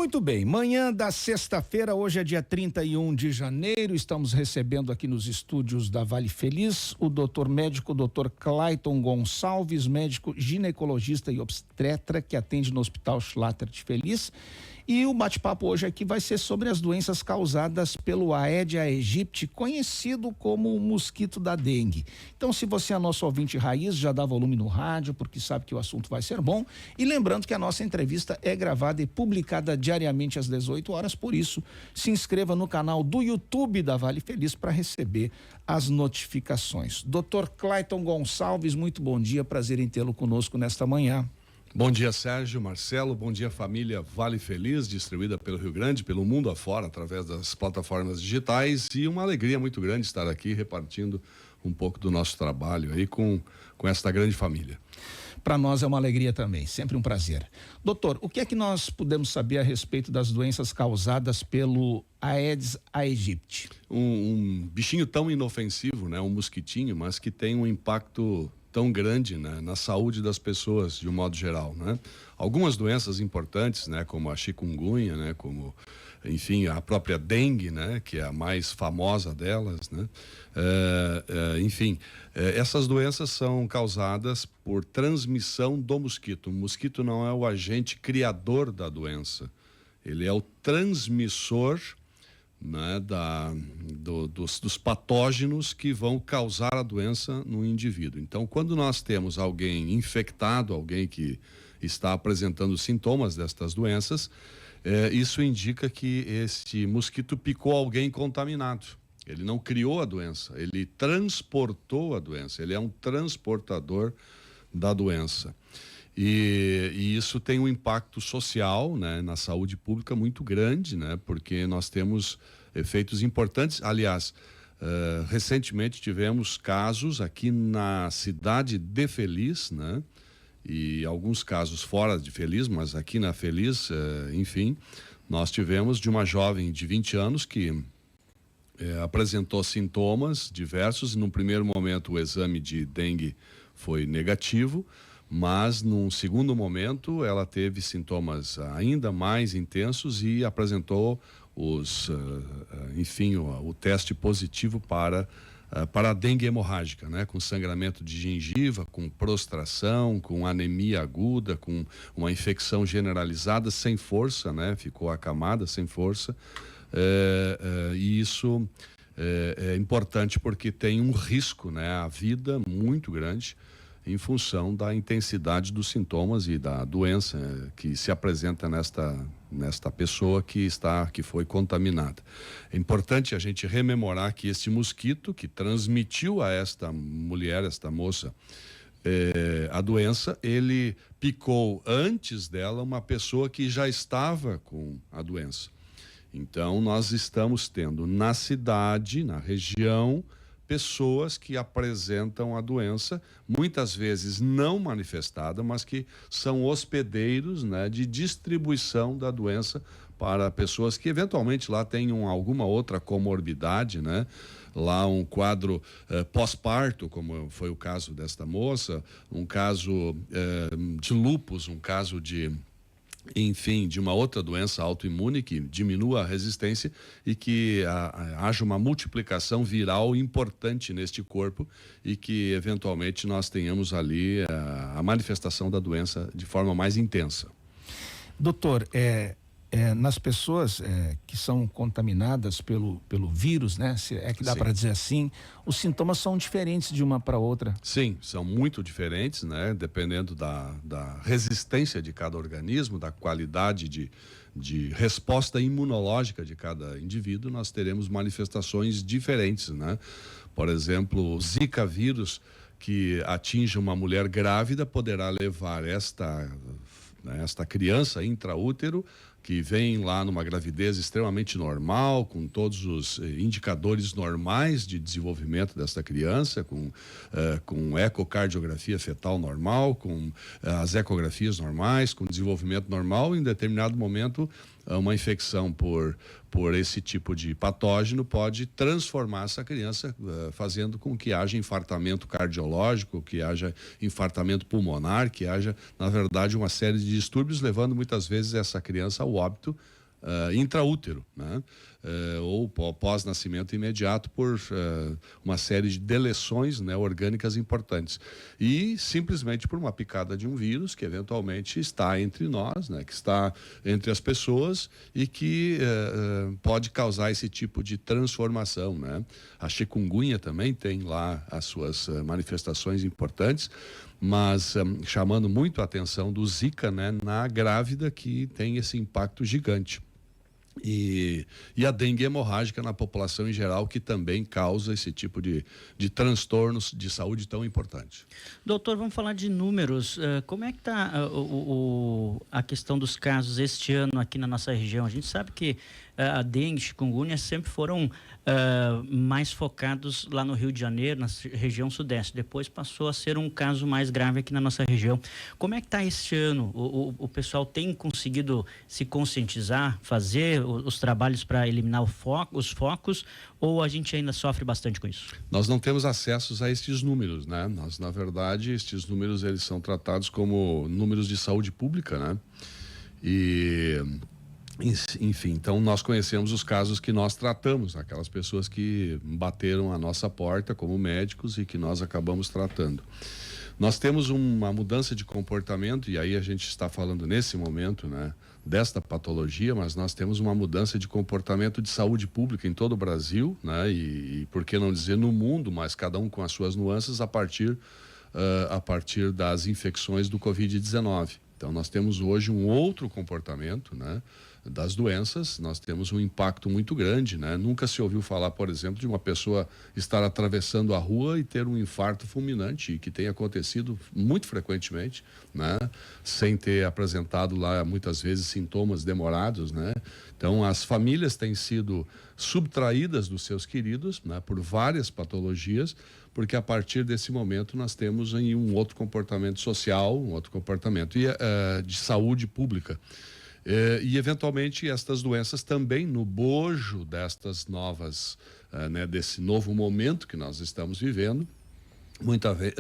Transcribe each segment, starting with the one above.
Muito bem, manhã da sexta-feira, hoje é dia 31 de janeiro, estamos recebendo aqui nos estúdios da Vale Feliz o doutor médico, doutor Clayton Gonçalves, médico ginecologista e obstetra que atende no Hospital Schlatter de Feliz. E o bate-papo hoje aqui vai ser sobre as doenças causadas pelo Aedes aegypti, conhecido como o mosquito da dengue. Então, se você é nosso ouvinte raiz, já dá volume no rádio, porque sabe que o assunto vai ser bom. E lembrando que a nossa entrevista é gravada e publicada diariamente às 18 horas, por isso, se inscreva no canal do YouTube da Vale Feliz para receber as notificações. Dr. Clayton Gonçalves, muito bom dia, prazer em tê-lo conosco nesta manhã. Bom dia, Sérgio, Marcelo, bom dia, família Vale Feliz, distribuída pelo Rio Grande, pelo mundo afora, através das plataformas digitais, e uma alegria muito grande estar aqui repartindo um pouco do nosso trabalho aí com esta grande família. Para nós é uma alegria também, sempre um prazer. Doutor, o que é que nós podemos saber a respeito das doenças causadas pelo Aedes aegypti? Um bichinho tão inofensivo, né, um mosquitinho, mas que tem um impacto tão grande, né, na saúde das pessoas de um modo geral, né? Algumas doenças importantes, né, como a chikungunya, né, como, enfim, a própria dengue, né, que é a mais famosa delas, né? Essas doenças são causadas por transmissão do mosquito. O mosquito não é o agente criador da doença, ele é o transmissor, né, dos patógenos que vão causar a doença no indivíduo. Então, quando nós temos alguém infectado, alguém que está apresentando sintomas destas doenças, isso indica que este mosquito picou alguém contaminado. Ele não criou a doença, ele transportou a doença, ele é um transportador da doença. E isso tem um impacto social, né, na saúde pública muito grande, né, porque nós temos efeitos importantes. Aliás, recentemente tivemos casos aqui na cidade de Feliz, né, e alguns casos fora de Feliz, mas aqui na Feliz, enfim, nós tivemos de uma jovem de 20 anos que apresentou sintomas diversos. Num primeiro momento o exame de dengue foi negativo, mas num segundo momento ela teve sintomas ainda mais intensos e apresentou o teste positivo para a dengue hemorrágica, né? Com sangramento de gengiva, com prostração, com anemia aguda, com uma infecção generalizada sem força, né? Ficou acamada sem força, e isso é importante porque tem um risco, né, à vida muito grande em função da intensidade dos sintomas e da doença que se apresenta nesta pessoa que foi contaminada. É importante a gente rememorar que este mosquito que transmitiu a esta mulher, esta moça, a doença, ele picou antes dela uma pessoa que já estava com a doença. Então, nós estamos tendo na cidade, na região, pessoas que apresentam a doença, muitas vezes não manifestada, mas que são hospedeiros, né, de distribuição da doença para pessoas que eventualmente lá tenham alguma outra comorbidade, né? Lá um quadro pós-parto, como foi o caso desta moça, um caso de lúpus, um caso de uma outra doença autoimune que diminua a resistência e que haja uma multiplicação viral importante neste corpo e que eventualmente nós tenhamos ali a manifestação da doença de forma mais intensa. Doutor, nas pessoas que são contaminadas pelo vírus, né? Se é que dá para dizer assim, os sintomas são diferentes de uma para outra. Sim, são muito diferentes, né? Dependendo da resistência de cada organismo, da qualidade de resposta imunológica de cada indivíduo, nós teremos manifestações diferentes, né? Por exemplo, o Zika vírus que atinge uma mulher grávida poderá levar esta criança intraútero, que vem lá numa gravidez extremamente normal, com todos os indicadores normais de desenvolvimento desta criança, com ecocardiografia fetal normal, com as ecografias normais, com desenvolvimento normal. Em determinado momento, uma infecção por esse tipo de patógeno pode transformar essa criança, fazendo com que haja infartamento cardiológico, que haja infartamento pulmonar, que haja, na verdade, uma série de distúrbios, levando muitas vezes essa criança ao o óbito intraútero, né? Ou pós-nascimento imediato por uma série de deleções, né, orgânicas importantes. E simplesmente por uma picada de um vírus que eventualmente está entre nós, né, que está entre as pessoas e que pode causar esse tipo de transformação, né? A chikungunya também tem lá as suas manifestações importantes, mas chamando muito a atenção do Zika, né, na grávida, que tem esse impacto gigante. E a dengue hemorrágica na população em geral, que também causa esse tipo de transtornos de saúde tão importante. Doutor, vamos falar de números. Como é que está a questão dos casos este ano aqui na nossa região? A gente sabe que a dengue e chikungunya sempre foram mais focados lá no Rio de Janeiro, na região sudeste. Depois passou a ser um caso mais grave aqui na nossa região. Como é que está este ano? O pessoal tem conseguido se conscientizar, fazer os trabalhos para eliminar os focos, ou a gente ainda sofre bastante com isso? Nós não temos acesso a estes números, né? Nós, na verdade, estes números eles são tratados como números de saúde pública, né? Enfim, então nós conhecemos os casos que nós tratamos, aquelas pessoas que bateram a nossa porta como médicos e que nós acabamos tratando. Nós temos uma mudança de comportamento, e aí a gente está falando nesse momento, né, desta patologia, mas nós temos uma mudança de comportamento de saúde pública em todo o Brasil, né, e por que não dizer no mundo, mas cada um com as suas nuances a partir das infecções do Covid-19. Então nós temos hoje um outro comportamento, né, das doenças. Nós temos um impacto muito grande, né? Nunca se ouviu falar, por exemplo, de uma pessoa estar atravessando a rua e ter um infarto fulminante, que tem acontecido muito frequentemente, né? Sem ter apresentado lá muitas vezes sintomas demorados, né? Então as famílias têm sido subtraídas dos seus queridos, né, por várias patologias, porque a partir desse momento nós temos aí um outro comportamento social, um outro comportamento de saúde pública. E eventualmente estas doenças também no bojo destas novas, né, desse novo momento que nós estamos vivendo,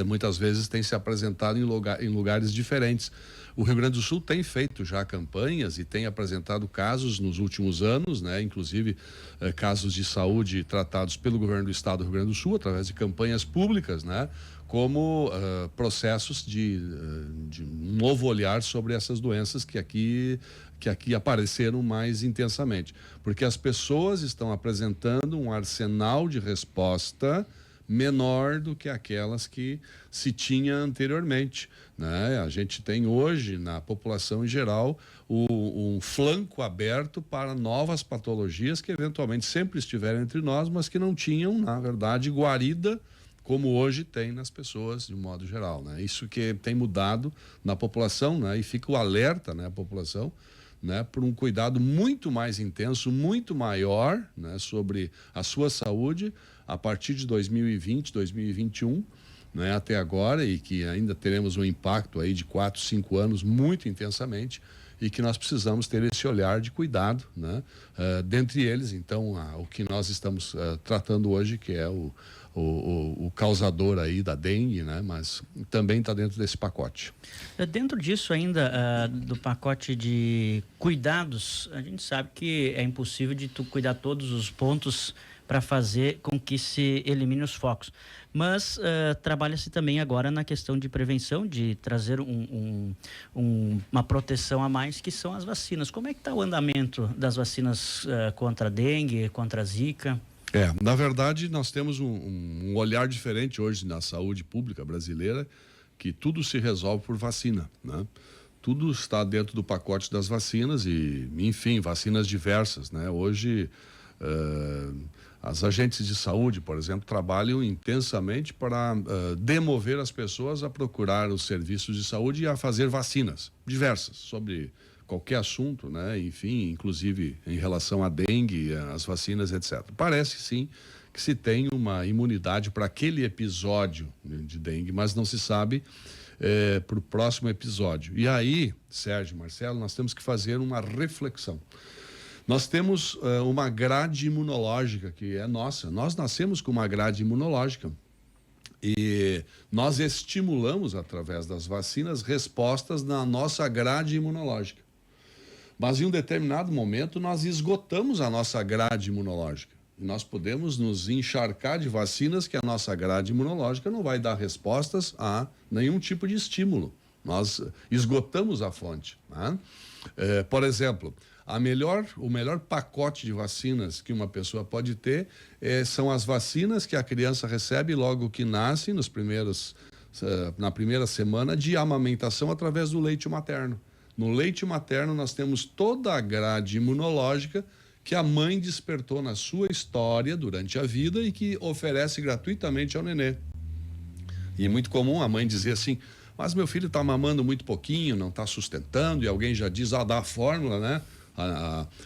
muitas vezes tem se apresentado em lugares diferentes. O Rio Grande do Sul tem feito já campanhas e tem apresentado casos nos últimos anos, né, inclusive casos de saúde tratados pelo governo do estado do Rio Grande do Sul através de campanhas públicas, né, como processos de um novo olhar sobre essas doenças que aqui apareceram mais intensamente, porque as pessoas estão apresentando um arsenal de resposta menor do que aquelas que se tinha anteriormente, né? A gente tem hoje na população em geral um flanco aberto para novas patologias que eventualmente sempre estiveram entre nós, mas que não tinham, na verdade, guarida como hoje tem nas pessoas de um modo geral, né? Isso que tem mudado na população, né? E fica o alerta, né, a população, né, por um cuidado muito mais intenso, muito maior, né, sobre a sua saúde a partir de 2020, 2021, né, até agora, e que ainda teremos um impacto aí de 4, 5 anos muito intensamente, e que nós precisamos ter esse olhar de cuidado, né? Dentre eles, então, o que nós estamos tratando hoje, que é o causador aí da dengue, né? Mas também está dentro desse pacote. Dentro disso ainda, do pacote de cuidados, a gente sabe que é impossível de tu cuidar todos os pontos para fazer com que se elimine os focos. Mas trabalha-se também agora na questão de prevenção, de trazer uma proteção a mais, que são as vacinas. Como é que está o andamento das vacinas contra a dengue, contra a zika? Na verdade, nós temos um olhar diferente hoje na saúde pública brasileira, que tudo se resolve por vacina, né? Tudo está dentro do pacote das vacinas e, enfim, vacinas diversas, né? Hoje, as agentes de saúde, por exemplo, trabalham intensamente para demover as pessoas a procurar os serviços de saúde e a fazer vacinas diversas sobre qualquer assunto, né? Enfim, inclusive em relação à dengue, as vacinas, etc. Parece sim que se tem uma imunidade para aquele episódio de dengue, mas não se sabe para o próximo episódio. E aí, Sérgio, Marcelo, nós temos que fazer uma reflexão. Nós temos uma grade imunológica que é nossa. Nós nascemos com uma grade imunológica e nós estimulamos, através das vacinas, respostas na nossa grade imunológica. Mas em um determinado momento nós esgotamos a nossa grade imunológica. Nós podemos nos encharcar de vacinas que a nossa grade imunológica não vai dar respostas a nenhum tipo de estímulo. Nós esgotamos a fonte, né? Por exemplo, o melhor pacote de vacinas que uma pessoa pode ter são as vacinas que a criança recebe logo que nasce, na primeira semana de amamentação através do leite materno. No leite materno nós temos toda a grade imunológica que a mãe despertou na sua história durante a vida e que oferece gratuitamente ao nenê. E é muito comum a mãe dizer assim: mas meu filho está mamando muito pouquinho, não está sustentando, e alguém já diz: dá a fórmula, né?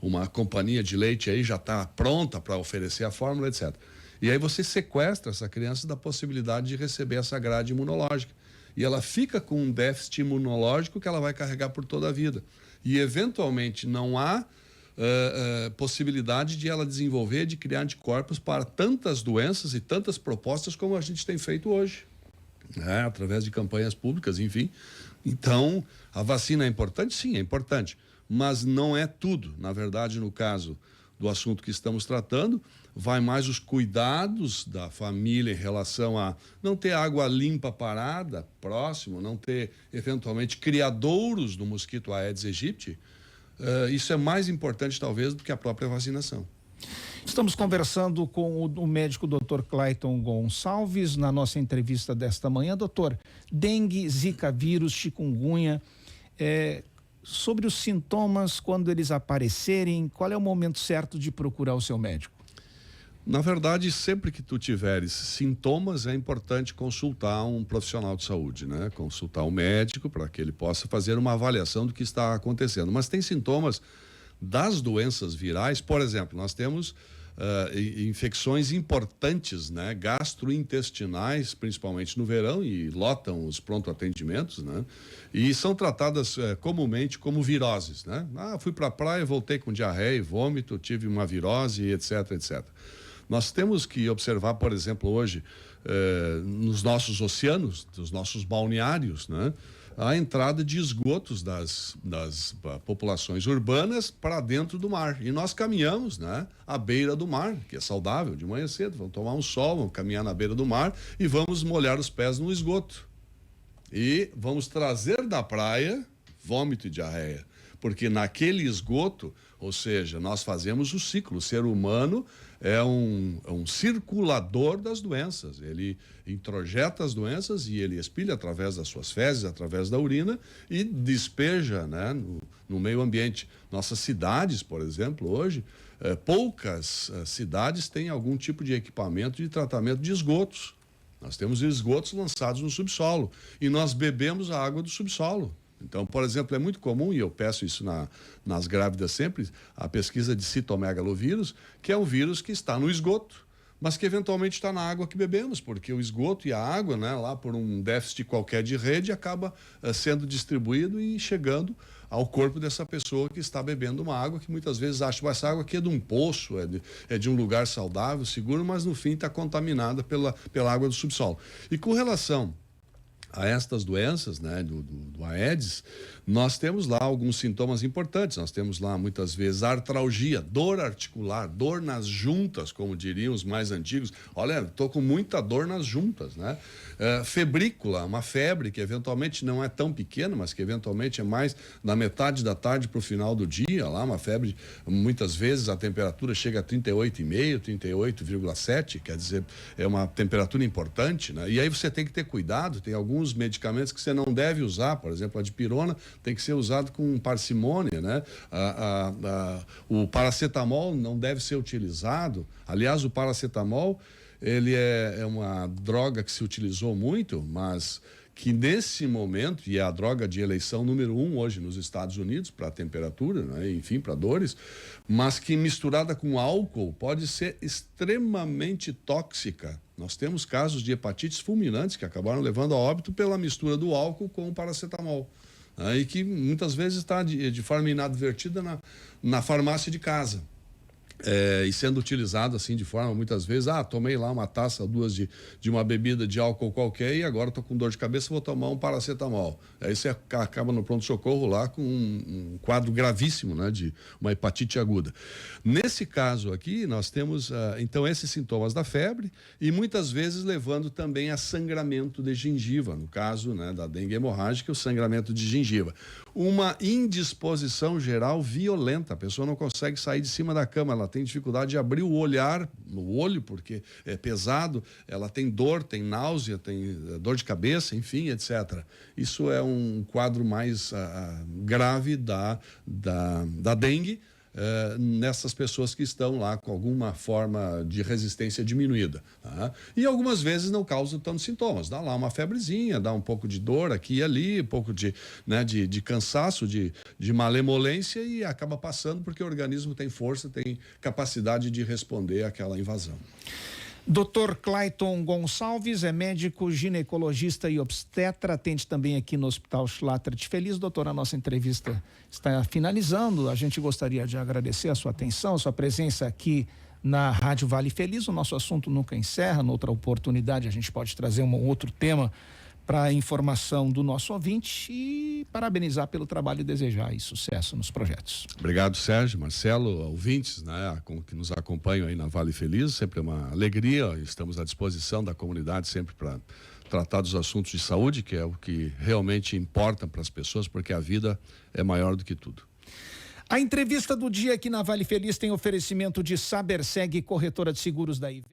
Uma companhia de leite aí já está pronta para oferecer a fórmula, etc. E aí você sequestra essa criança da possibilidade de receber essa grade imunológica. E ela fica com um déficit imunológico que ela vai carregar por toda a vida. E eventualmente não há possibilidade de ela desenvolver, de criar anticorpos para tantas doenças e tantas propostas como a gente tem feito hoje, né? Através de campanhas públicas, enfim. Então, a vacina é importante? Sim, é importante, mas não é tudo. Na verdade, no caso do assunto que estamos tratando, vai mais os cuidados da família em relação a não ter água limpa parada próximo, não ter, eventualmente, criadouros do mosquito Aedes aegypti. Isso é mais importante, talvez, do que a própria vacinação. Estamos conversando com o médico Dr. Clayton Gonçalves na nossa entrevista desta manhã. Doutor, dengue, zika vírus, chikungunya, sobre os sintomas, quando eles aparecerem, qual é o momento certo de procurar o seu médico? Na verdade, sempre que tu tiveres sintomas, é importante consultar um profissional de saúde, né? Consultar um médico para que ele possa fazer uma avaliação do que está acontecendo. Mas tem sintomas das doenças virais, por exemplo, nós temos infecções importantes, né? Gastrointestinais, principalmente no verão, e lotam os pronto-atendimentos, né? E são tratadas comumente como viroses, né? Fui para a praia, voltei com diarreia e vômito, tive uma virose, etc, etc. Nós temos que observar, por exemplo, hoje, nos nossos oceanos, dos nossos balneários, né? A entrada de esgotos das populações urbanas para dentro do mar. E nós caminhamos, né, à beira do mar, que é saudável, de manhã cedo, vamos tomar um sol, vamos caminhar na beira do mar e vamos molhar os pés no esgoto. E vamos trazer da praia vômito e diarreia. Porque naquele esgoto, ou seja, nós fazemos o ciclo. O ser humano é um circulador das doenças. Ele introjeta as doenças e ele expilha através das suas fezes, através da urina e despeja, né, no meio ambiente. Nossas cidades, por exemplo, hoje, poucas cidades têm algum tipo de equipamento de tratamento de esgotos. Nós temos esgotos lançados no subsolo e nós bebemos a água do subsolo. Então, por exemplo, é muito comum, e eu peço isso nas grávidas sempre, a pesquisa de citomegalovírus, que é um vírus que está no esgoto, mas que eventualmente está na água que bebemos, porque o esgoto e a água, né, lá por um déficit qualquer de rede, acaba sendo distribuído e chegando ao corpo dessa pessoa que está bebendo uma água que muitas vezes acha que essa água aqui é de um poço, é de um lugar saudável, seguro, mas no fim está contaminada pela água do subsolo. E com relação a estas doenças, né, do Aedes, nós temos lá alguns sintomas importantes. Nós temos lá muitas vezes artralgia, dor articular, dor nas juntas, como diriam os mais antigos. Olha, estou com muita dor nas juntas, né? Febrícula, uma febre que eventualmente não é tão pequena, mas que eventualmente é mais da metade da tarde para o final do dia, lá uma febre, muitas vezes a temperatura chega a 38,5, 38,7, quer dizer, é uma temperatura importante, né? E aí você tem que ter cuidado, tem alguns medicamentos que você não deve usar, por exemplo, a dipirona tem que ser usado com parcimônia, né? O paracetamol não deve ser utilizado. Aliás, o paracetamol, ele é uma droga que se utilizou muito, mas que nesse momento, e é a droga de eleição número 1 hoje nos Estados Unidos, para a temperatura, né? Enfim, para dores, mas que misturada com álcool pode ser extremamente tóxica. Nós temos casos de hepatites fulminantes que acabaram levando a óbito pela mistura do álcool com o paracetamol. E que muitas vezes está de forma inadvertida na farmácia de casa. E sendo utilizado assim de forma, muitas vezes, tomei lá uma taça, 2 de uma bebida de álcool qualquer e agora estou com dor de cabeça, vou tomar um paracetamol. Aí você acaba no pronto-socorro lá com um quadro gravíssimo, né, de uma hepatite aguda. Nesse caso aqui, nós temos, então, esses sintomas da febre e muitas vezes levando também a sangramento de gengiva, no caso, né, da dengue hemorrágica, o sangramento de gengiva. Uma indisposição geral violenta, a pessoa não consegue sair de cima da cama, ela tem dificuldade de abrir o olho, porque é pesado, ela tem dor, tem náusea, tem dor de cabeça, enfim, etc. Isso é um quadro mais grave da dengue, nessas pessoas que estão lá com alguma forma de resistência diminuída. Tá? E algumas vezes não causam tantos sintomas. Dá lá uma febrezinha, dá um pouco de dor aqui e ali, um pouco de cansaço, de malemolência e acaba passando porque o organismo tem força, tem capacidade de responder àquela invasão. Dr. Clayton Gonçalves é médico, ginecologista e obstetra, atende também aqui no Hospital Schlattert Feliz. Doutor, a nossa entrevista está finalizando. A gente gostaria de agradecer a sua atenção, a sua presença aqui na Rádio Vale Feliz. O nosso assunto nunca encerra. Noutra oportunidade a gente pode trazer um outro tema para a informação do nosso ouvinte e parabenizar pelo trabalho e desejar aí sucesso nos projetos. Obrigado, Sérgio, Marcelo, ouvintes, né, que nos acompanham aí na Vale Feliz, sempre é uma alegria, estamos à disposição da comunidade sempre para tratar dos assuntos de saúde, que é o que realmente importa para as pessoas, porque a vida é maior do que tudo. A entrevista do dia aqui na Vale Feliz tem oferecimento de Saberseg, corretora de seguros da IV.